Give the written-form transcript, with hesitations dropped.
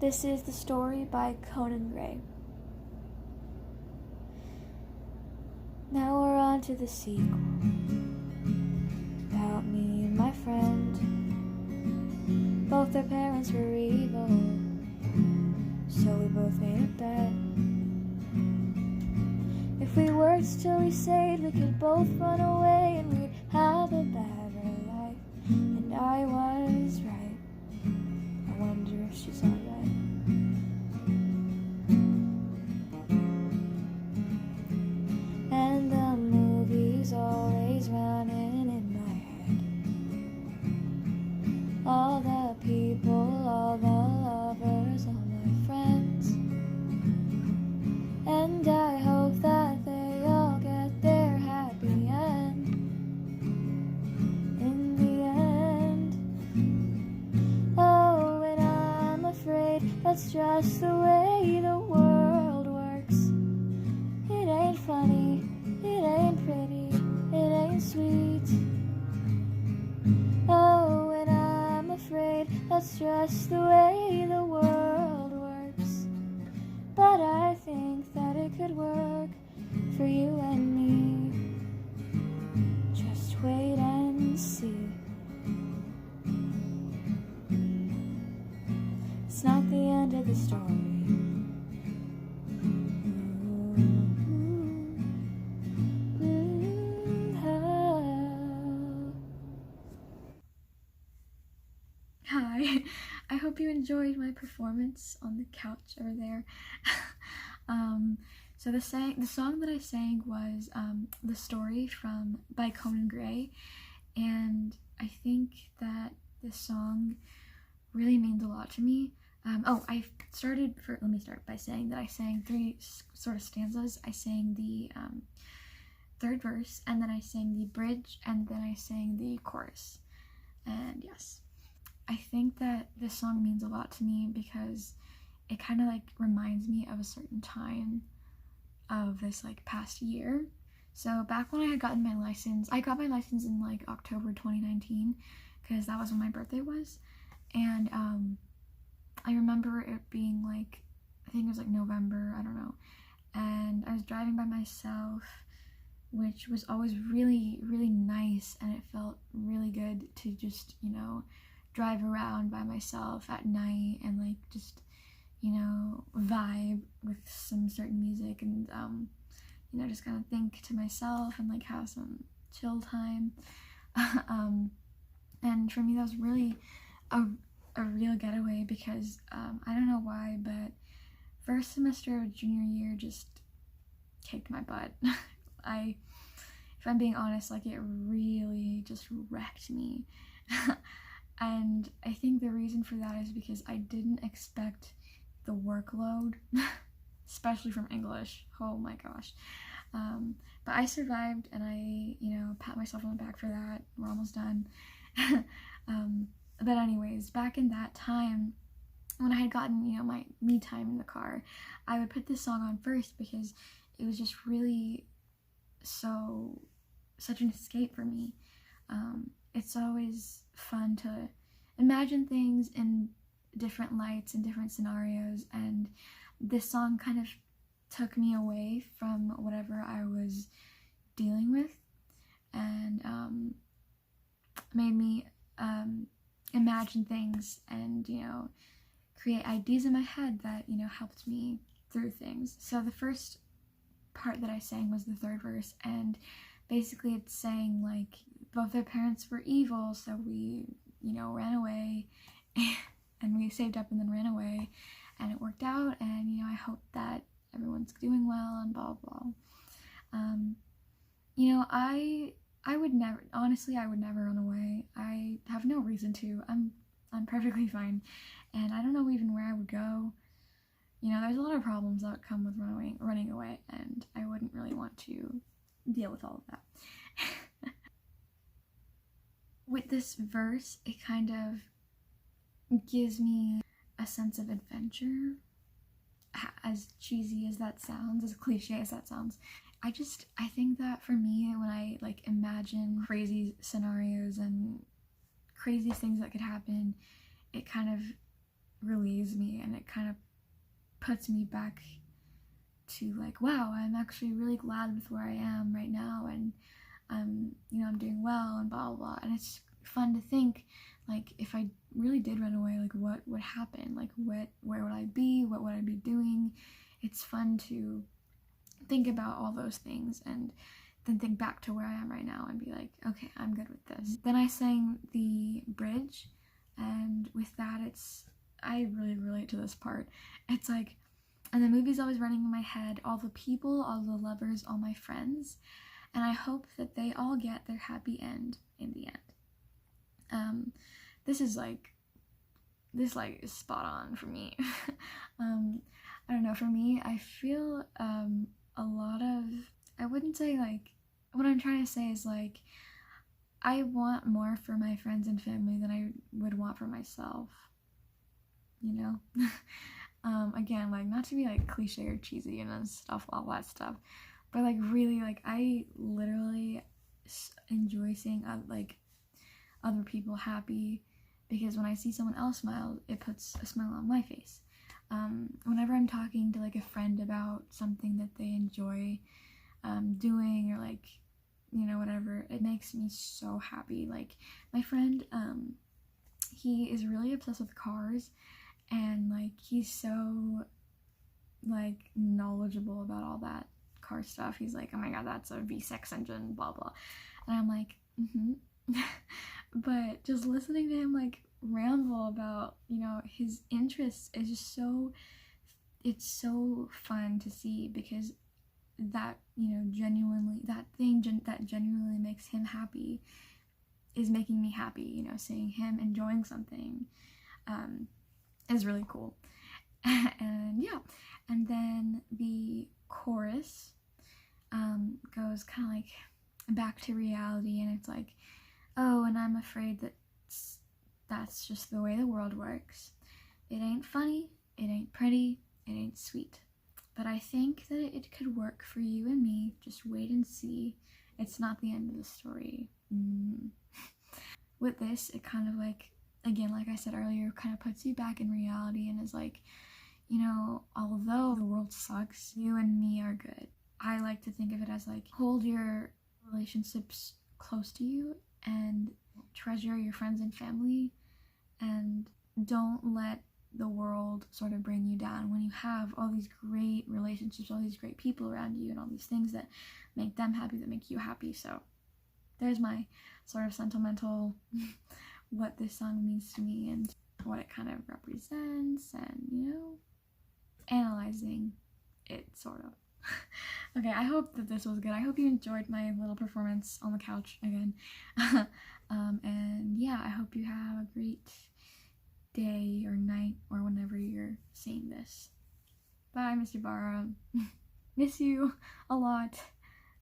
This is the story by Conan Gray. Now we're on to the sequel. About me and my friend. Both our parents were evil, so we both made a bet. If we worked till we saved, we could both run away and we'd have a better life. And I was right. I wonder if she's alright. And the movie's always running in my head. All the people, all the lovers, all my friends. And I hope that they all get their happy end. In the end. Oh, and I'm afraid that's just the way the world works. It ain't funny, it ain't pretty, it ain't sweet. Oh, and I'm afraid that's just the way the world works. But I think that it could work for you and me. Just wait and see. It's not the end of the story. Hi, I hope you enjoyed my performance on the couch over there. So the song that I sang was The Story by Conan Gray, and I think that this song really means a lot to me. Let me start by saying that I sang three sort of stanzas. I sang the third verse, and then I sang the bridge, and then I sang the chorus. And yes, I think that this song means a lot to me because it kind of like reminds me of a certain time of this like past year. So back when I had gotten my license, I got my license in like October 2019 because that was when my birthday was. And I remember it being like, I think it was like November, I don't know. And I was driving by myself, which was always really, really nice, and it felt really good to just, drive around by myself at night and like just, vibe with some certain music and, just kind of think to myself and like have some chill time. And for me, that was really a real getaway because I don't know why, but first semester of junior year just kicked my butt. If I'm being honest, like it really just wrecked me. And I think the reason for that is because I didn't expect the workload, especially from English. Oh my gosh. But I survived, and I, pat myself on the back for that. We're almost done. But anyways, back in that time, when I had gotten, my me time in the car, I would put this song on first because it was just really such an escape for me. It's always fun to imagine things in different lights and different scenarios, and this song kind of took me away from whatever I was dealing with and made me imagine things and create ideas in my head that helped me through things. So the first part that I sang was the third verse, and basically it's saying like both our parents were evil, so we ran away and we saved up and then ran away, and it worked out, and I hope that everyone's doing well and blah blah. I would never, honestly, I would never run away. I have no reason to. I'm perfectly fine, and I don't know even where I would go. There's a lot of problems that come with running away, and I wouldn't really want to deal with all of that. With this verse, it kind of gives me a sense of adventure, as cheesy as that sounds, as cliche as that sounds. I think that for me, when I like imagine crazy scenarios and craziest things that could happen, it kind of relieves me, and it kind of puts me back to like, wow, I'm actually really glad with where I am right now, and I'm doing well, and blah blah blah. And it's fun to think, like, if I really did run away, like, what would happen? Like, where would I be? What would I be doing? It's fun to think about all those things, and then think back to where I am right now and be like, okay, I'm good with this. Then I sang the bridge, and with that, I really relate to this part. It's like, and the movie's always running in my head, all the people, all the lovers, all my friends, and I hope that they all get their happy end in the end. This is spot on for me. I don't know, for me, I feel a lot of, I wouldn't say, like, what I'm trying to say is, like, I want more for my friends and family than I would want for myself, you know? Again, like, not to be, like, cliche or cheesy and stuff, all that stuff, but, like, really, like, I literally enjoy seeing, like, other people happy, because when I see someone else smile, it puts a smile on my face. Whenever I'm talking to, like, a friend about something that they enjoy doing, or, like, whatever, it makes me so happy. Like, my friend, he is really obsessed with cars, and, like, he's so, like, knowledgeable about all that car stuff. He's like, oh my god, that's a V6 engine, blah blah. And I'm like, but just listening to him, like, ramble about, his interests is just it's so fun to see, because that, genuinely, that thing that genuinely makes him happy is making me happy. Seeing him enjoying something is really cool. And yeah, and then the chorus goes kind of like back to reality, and it's like, oh, and I'm afraid that's just the way the world works. It ain't funny, it ain't pretty, it ain't sweet, but I think that it could work for you and me. Just wait and see. It's not the end of the story. With this, it kind of, like, again, like I said earlier, kind of puts you back in reality, and is like, although the world sucks, you and me are good. I like to think of it as, like, hold your relationships close to you, and treasure your friends and family, and don't let the world sort of bring you down when you have all these great relationships, all these great people around you, and all these things that make them happy, that make you happy. So there's my sort of sentimental what this song means to me, and what it kind of represents, and analyzing it, sort of. Okay, I hope that this was good. I hope you enjoyed my little performance on the couch again. And yeah, I hope you have a great day or night, or whenever you're seeing this. Bye, Mr. Barra. Miss you a lot.